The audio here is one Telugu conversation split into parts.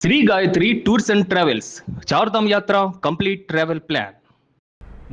Shri Gayatri tours and travels Chardham Yatra complete travel plan.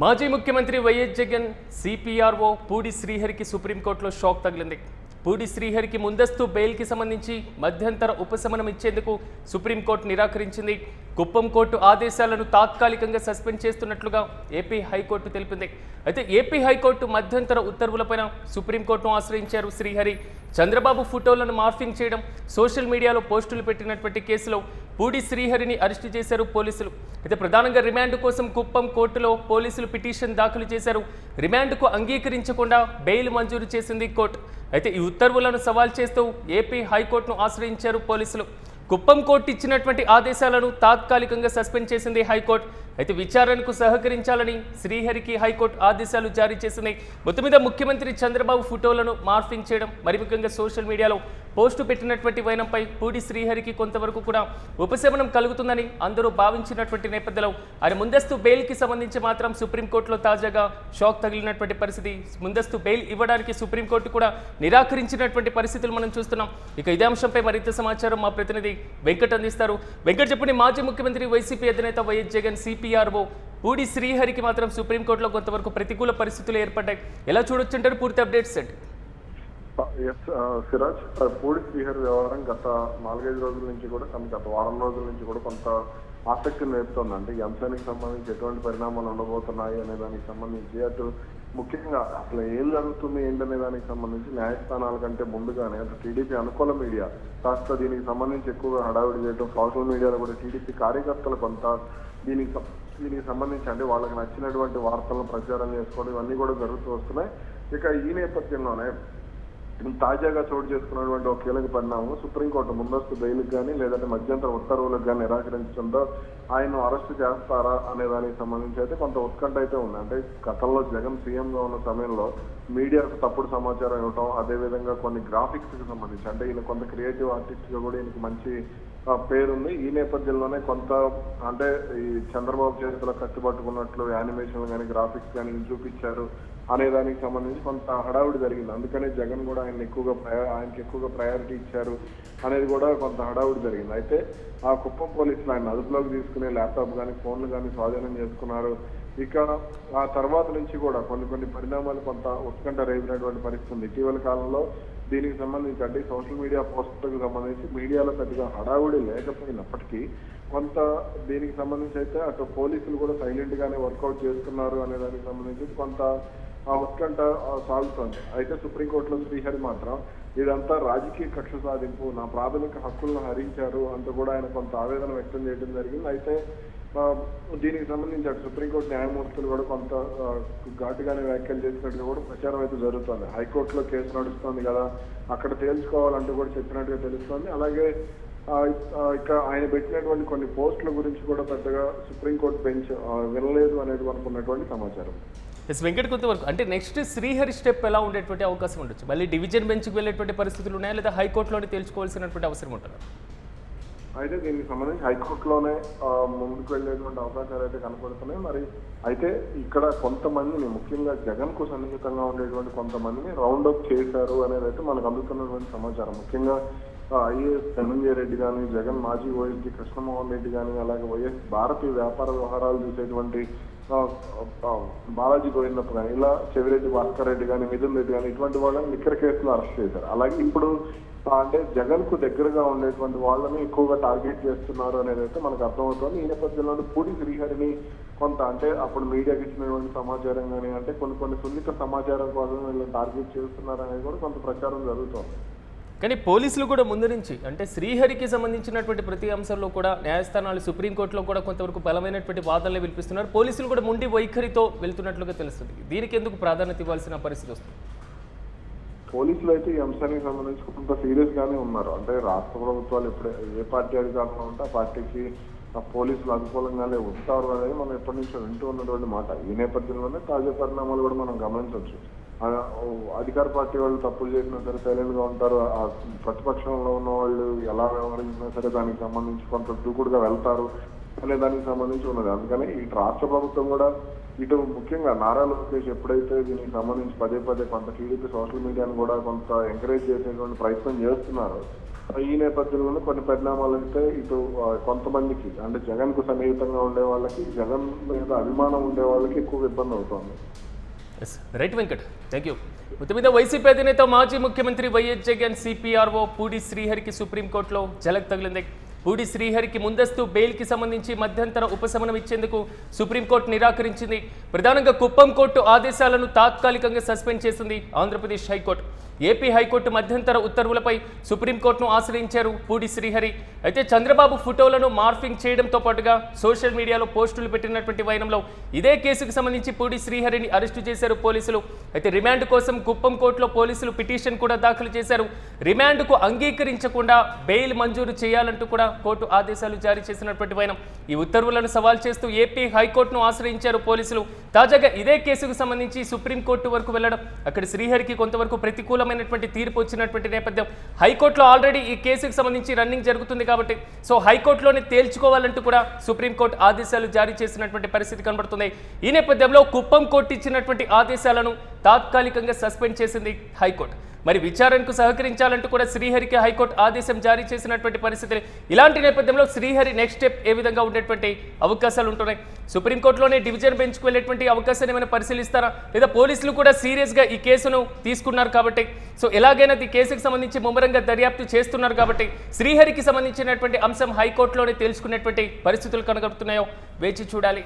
మాజీ ముఖ్యమంత్రి వైఎస్ జగన్ సిపిఆర్ఓ పూడి శ్రీహరికి సుప్రీంకోర్టులో షాక్ తగిలింది. పూడి శ్రీహరికి ముందస్తు బెయిల్కి సంబంధించి మధ్యంతర ఉపశమనం ఇచ్చేందుకు సుప్రీంకోర్టు నిరాకరించింది. కుప్పం కోర్టు ఆదేశాలను తాత్కాలికంగా సస్పెండ్ చేస్తున్నట్లుగా ఏపీ హైకోర్టు తెలిపింది. అయితే ఏపీ హైకోర్టు మధ్యంతర ఉత్తర్వులపైన సుప్రీంకోర్టును ఆశ్రయించారు శ్రీహరి. చంద్రబాబు ఫోటోలను మార్ఫింగ్ చేయడం, సోషల్ మీడియాలో పోస్టులు పెట్టినటువంటి కేసులో పూడి శ్రీహరిని అరెస్టు చేశారు పోలీసులు. అయితే ప్రధానంగా రిమాండ్ కోసం కుప్పం కోర్టులో పోలీసులు పిటిషన్ దాఖలు చేశారు. రిమాండ్కు అంగీకరించకుండా బెయిల్ మంజూరు చేసింది కోర్టు. అయితే ఈ ఉత్తర్వులను సవాల్ చేస్తూ ఏపీ హైకోర్టును ఆశ్రయించారు పోలీసులు. కుప్పం కోర్టు ఇచ్చినటువంటి ఆదేశాలను తాత్కాలికంగా సస్పెండ్ చేసింది హైకోర్టు. అయితే విచారణకు సహకరించాలని శ్రీహరికి హైకోర్టు ఆదేశాలు జారీ చేసింది. మొత్తం మీద ముఖ్యమంత్రి చంద్రబాబు ఫోటోలను మార్ఫింగ్ చేయడం, మరి ముఖ్యంగా సోషల్ మీడియాలో పోస్టు పెట్టినటువంటి వైనంపై పూడి శ్రీహరికి కొంతవరకు కూడా ఉపశమనం కలుగుతుందని అందరూ భావించినటువంటి నేపథ్యంలో ఆయన ముందస్తు బెయిల్కి సంబంధించి మాత్రం సుప్రీంకోర్టులో తాజాగా షాక్ తగిలినటువంటి పరిస్థితి. ముందస్తు బెయిల్ ఇవ్వడానికి సుప్రీంకోర్టు కూడా నిరాకరించినటువంటి పరిస్థితులు మనం చూస్తున్నాం. ఇక ఇదే అంశంపై మరింత సమాచారం మా ప్రతినిధి వెంకట్ అందిస్తారు. వెంకట్ చెప్పండి, మాజీ ముఖ్యమంత్రి వైసీపీ అధినేత వైఎస్ జగన్ సిపిఆర్ఓ పూడి శ్రీహరికి మాత్రం సుప్రీంకోర్టులో కొంతవరకు ప్రతికూల పరిస్థితులు ఏర్పడ్డాయి. ఎలా చూడొచ్చుంటారు పూర్తి అప్డేట్స్ అంటే? సిరాజ్, పూడి శ్రీహరి వ్యవహారం గత 4-5 రోజుల నుంచి కూడా గత వారం రోజుల నుంచి కూడా కొంత ఆసక్తిని రేపుతోంది. అంటే ఈ అంశానికి సంబంధించి ఎటువంటి పరిణామాలు ఉండబోతున్నాయి అనే దానికి సంబంధించి, అటు ముఖ్యంగా అసలు ఏం జరుగుతుంది ఏంటనే దానికి సంబంధించి న్యాయస్థానాల కంటే ముందుగానే అటు టీడీపీ అనుకూల మీడియా కాస్త దీనికి సంబంధించి ఎక్కువగా హడావిడి చేయడం, సోషల్ మీడియాలో కూడా టీడీపీ కార్యకర్తలు కొంత దీనికి సంబంధించి అంటే వాళ్ళకి నచ్చినటువంటి వార్తలను ప్రచారం చేసుకోవడం ఇవన్నీ కూడా జరుగుతూ వస్తున్నాయి. ఇక ఈ నేపథ్యంలోనే తాజాగా చోటు చేసుకున్నటువంటి ఒక కీలక పరిణామం, సుప్రీంకోర్టు ముందస్తు బెయిల్కి కానీ లేదంటే మధ్యంతర ఉత్తర్వులకు కానీ నిరాకరించడంతో ఆయన్ను అరెస్టు చేస్తారా అనే దానికి సంబంధించి అయితే కొంత ఉత్కంఠ అయితే ఉంది. అంటే గతంలో జగన్ సీఎంగా ఉన్న సమయంలో మీడియాకు తప్పుడు సమాచారం ఇవ్వటం, అదేవిధంగా కొన్ని గ్రాఫిక్స్కి సంబంధించి అంటే ఈయన కొంత క్రియేటివ్ ఆర్టిస్ట్గా కూడా ఈయనకి మంచి పేరుంది. ఈ నేపథ్యంలోనే కొంత అంటే ఈ చంద్రబాబు చేతిలో కట్టుబట్టుకున్నట్లు యానిమేషన్ కానీ గ్రాఫిక్స్ కానీ చూపించారు అనే దానికి సంబంధించి కొంత హడావుడి జరిగింది. అందుకనే జగన్ కూడా ఆయనకి ఎక్కువగా ప్రయారిటీ ఇచ్చారు అనేది కూడా కొంత హడావుడి జరిగింది. అయితే ఆ కుప్పం పోలీసులు ఆయన అదుపులోకి తీసుకునే ల్యాప్టాప్ కానీ ఫోన్లు కానీ స్వాధీనం చేసుకున్నారు. ఇక ఆ తర్వాత నుంచి కూడా కొన్ని పరిణామాలు కొంత ఉత్కంఠ రేపినటువంటి పరిస్థితి ఉంది. ఇటీవల కాలంలో దీనికి సంబంధించి అంటే సోషల్ మీడియా పోస్టులకు సంబంధించి మీడియాలో పెద్దగా హడావుడి లేకపోయినప్పటికీ కొంత దీనికి సంబంధించి అయితే అటు పోలీసులు కూడా సైలెంట్ గానే వర్కౌట్ చేస్తున్నారు అనే దానికి సంబంధించి కొంత ఆ ఉత్కంఠ సాగుతోంది. అయితే సుప్రీంకోర్టులో శ్రీహరి మాత్రం ఇదంతా రాజకీయ కక్ష సాధింపు, నా ప్రాథమిక హక్కులను హరించారు అంటూ కూడా ఆయన కొంత ఆవేదన వ్యక్తం చేయడం జరిగింది. అయితే దీనికి సంబంధించి అటు సుప్రీంకోర్టు న్యాయమూర్తులు కూడా కొంత ఘాటుగానే వ్యాఖ్యలు చేసినట్టుగా కూడా ప్రచారం అయితే జరుగుతుంది. హైకోర్టులో కేసు నడుస్తుంది కదా, అక్కడ తేల్చుకోవాలంటూ కూడా చెప్పినట్టుగా తెలుస్తోంది. అలాగే ఇక ఆయన పెట్టినటువంటి కొన్ని పోస్టుల గురించి కూడా పెద్దగా సుప్రీంకోర్టు బెంచ్ వినలేదు అనేది మనకు ఉన్నటువంటి సమాచారం. వెంకట్, కొంతవరకు అంటే నెక్స్ట్ శ్రీహరి స్టెప్ ఎలా ఉండేటువంటి అవకాశం ఉండొచ్చు? మళ్ళీ డివిజన్ బెంచ్కి వెళ్ళేటువంటి పరిస్థితులు ఉన్నాయా, లేదా హైకోర్టులోనే తేల్చుకోవాల్సినటువంటి అవసరం ఉంటుందా? అయితే దీనికి సంబంధించి హైకోర్టులోనే ముందుకు వెళ్ళేటువంటి అవకాశాలు అయితే కనపడుతున్నాయి. మరి అయితే ఇక్కడ కొంతమందిని ముఖ్యంగా జగన్ కు సన్నిహితంగా ఉండేటువంటి కొంతమందిని రౌండప్ చేశారు అనేది అయితే మనకు అందుతున్నటువంటి సమాచారం. ముఖ్యంగా ఐఏఎస్ ధనంజయ రెడ్డి కానీ, జగన్ మాజీ ఓఎస్డీ కృష్ణమోహన్ రెడ్డి కానీ, అలాగే వైఎస్ భారతీయ వ్యాపార వ్యవహారాలు చూసేటువంటి బాలాజీ గోవిందప్ప కానీ, ఇలా చెవిరెడ్డి భాస్కర్ రెడ్డి కానీ, మిథున్ రెడ్డి కానీ ఇటువంటి వాళ్ళని లిక్కర్ కేసులో అరెస్ట్ చేశారు. అలాగే ఇప్పుడు అంటే జగన్ కు దగ్గరగా ఉండేటువంటి వాళ్ళని ఎక్కువగా టార్గెట్ చేస్తున్నారు అనేది అయితే మనకు అర్థమవుతుంది. ఈ నేపథ్యంలో పూడి శ్రీహరిని కొంత అంటే అప్పుడు మీడియాకి ఇచ్చినటువంటి సమాచారం కానీ అంటే కొన్ని సున్నిత సమాచారం కోసం వీళ్ళని టార్గెట్ చేస్తున్నారు అనేది కూడా కొంత ప్రచారం జరుగుతుంది. కానీ పోలీసులు కూడా ముందు నుంచి అంటే శ్రీహరికి సంబంధించినటువంటి ప్రతి అంశంలో కూడా న్యాయస్థానాలు సుప్రీంకోర్టులో కూడా కొంతవరకు బలమైనటువంటి వాదనలు వినిపిస్తున్నారు. పోలీసులు కూడా మొండి వైఖరితో వెళ్తున్నట్లుగా తెలుస్తుంది. దీనికి ఎందుకు ప్రాధాన్యత ఇవ్వాల్సిన పరిస్థితి వస్తుంది? పోలీసులు అయితే ఈ అంశానికి సంబంధించి కొంత సీరియస్ గానే ఉన్నారు. అంటే రాష్ట్ర ప్రభుత్వాలు ఎప్పుడే ఏ పార్టీ అధికారంలో ఉంటే ఆ పార్టీకి పోలీసులు అనుకూలంగానే ఉంటారు అనేది మనం ఎప్పటి నుంచో వింటూ ఉన్నటువంటి మాట. ఈ నేపథ్యంలోనే తాజా పరిణామాలు కూడా మనం గమనించవచ్చు. అధికార పార్టీ వాళ్ళు తప్పులు చేసినా సరే సైలెంట్ గా ఉంటారు. ఆ ప్రతిపక్షంలో ఉన్న వాళ్ళు ఎలా వ్యవహరించినా సరే దానికి సంబంధించి కొంత దూకుడుగా వెళ్తారు అనే దానికి సంబంధించి ఉన్నది. అందుకని ఈ రాష్ట్ర ప్రభుత్వం కూడా ఇటు ముఖ్యంగా నారా లోకేష్ ఎప్పుడైతే దీనికి సంబంధించి పదే పదే కొంత టీడీపీ సోషల్ మీడియాను కూడా కొంత ఎంకరేజ్ చేసేటువంటి ప్రయత్నం చేస్తున్నారు. ఈ నేపథ్యంలోనే కొన్ని పరిణామాలు అయితే ఇటు కొంతమందికి అంటే జగన్ కు సన్నిహితంగా ఉండే వాళ్ళకి, జగన్ మీద అభిమానం ఉండే వాళ్ళకి ఎక్కువ ఇబ్బంది అవుతుంది. Right Venkat, thank you. మొత్తం మీద వైసీపీ అధినేత మాజీ ముఖ్యమంత్రి వైఎస్ జగన్ సిపిఆర్ఓ పూడి శ్రీహరికి సుప్రీంకోర్టులో ఝలక్ తగిలింది. పూడి శ్రీహరికి ముందస్తు బెయిల్కి సంబంధించి మధ్యంతర ఉపశమనం ఇచ్చేందుకు సుప్రీంకోర్టు నిరాకరించింది. ప్రధానంగా కుప్పం కోర్టు ఆదేశాలను తాత్కాలికంగా సస్పెండ్ చేసింది ఆంధ్రప్రదేశ్ హైకోర్టు. ఏపీ హైకోర్టు మధ్యంతర ఉత్తర్వులపై సుప్రీంకోర్టును ఆశ్రయించారు పూడి శ్రీహరి. అయితే చంద్రబాబు ఫోటోలను మార్ఫింగ్ చేయడంతో పాటుగా సోషల్ మీడియాలో పోస్టులు పెట్టినటువంటి వైనంలో ఇదే కేసుకు సంబంధించి పూడి శ్రీహరిని అరెస్టు చేశారు పోలీసులు. అయితే రిమాండ్ కోసం కుప్పం కోర్టులో పోలీసులు పిటిషన్ కూడా దాఖలు చేశారు. రిమాండ్కు అంగీకరించకుండా బెయిల్ మంజూరు చేయాలంటూ కూడా కోర్టు ఆదేశాలు జారీ చేసినటువంటి వైనం. ఈ ఉత్తర్వులను సవాల్ చేస్తూ ఏపీ హైకోర్టును ఆశ్రయించారు పోలీసులు. తాజాగా ఇదే కేసుకు సంబంధించి సుప్రీంకోర్టు వరకు వెళ్లడం, అక్కడ శ్రీహరికి కొంతవరకు ప్రతికూలమైనటువంటి తీర్పు వచ్చినటువంటి నేపథ్యం. హైకోర్టులో ఆల్రెడీ ఈ కేసుకు సంబంధించి రన్నింగ్ జరుగుతుంది కాబట్టి హైకోర్టులోనే తేల్చుకోవాలంటూ కూడా సుప్రీంకోర్టు ఆదేశాలు జారీ చేసినటువంటి పరిస్థితి కనబడుతుంది. ఈ నేపథ్యంలో కుప్పం కోర్టు ఇచ్చినటువంటి ఆదేశాలను తాత్కాలికంగా సస్పెండ్ చేసింది హైకోర్టు. మరి విచారణకు సహకరించాలంటూ కూడా శ్రీహరికి హైకోర్టు ఆదేశం జారీ చేసినటువంటి పరిస్థితులు. ఇలాంటి నేపథ్యంలో శ్రీహరి నెక్స్ట్ స్టెప్ ఏ విధంగా ఉండేటువంటి అవకాశాలు ఉంటున్నాయి? సుప్రీంకోర్టులోనే డివిజన్ బెంచ్కు వెళ్ళేటువంటి అవకాశాన్ని ఏమైనా పరిశీలిస్తారా, లేదా పోలీసులు కూడా సీరియస్గా ఈ కేసును తీసుకున్నారు కాబట్టి ఎలాగైనా ఈ కేసుకు సంబంధించి ముమ్మరంగా దర్యాప్తు చేస్తున్నారు కాబట్టి శ్రీహరికి సంబంధించినటువంటి అంశం హైకోర్టులోనే తెలుసుకునేటువంటి పరిస్థితులు కనబడుతున్నాయో వేచి చూడాలి.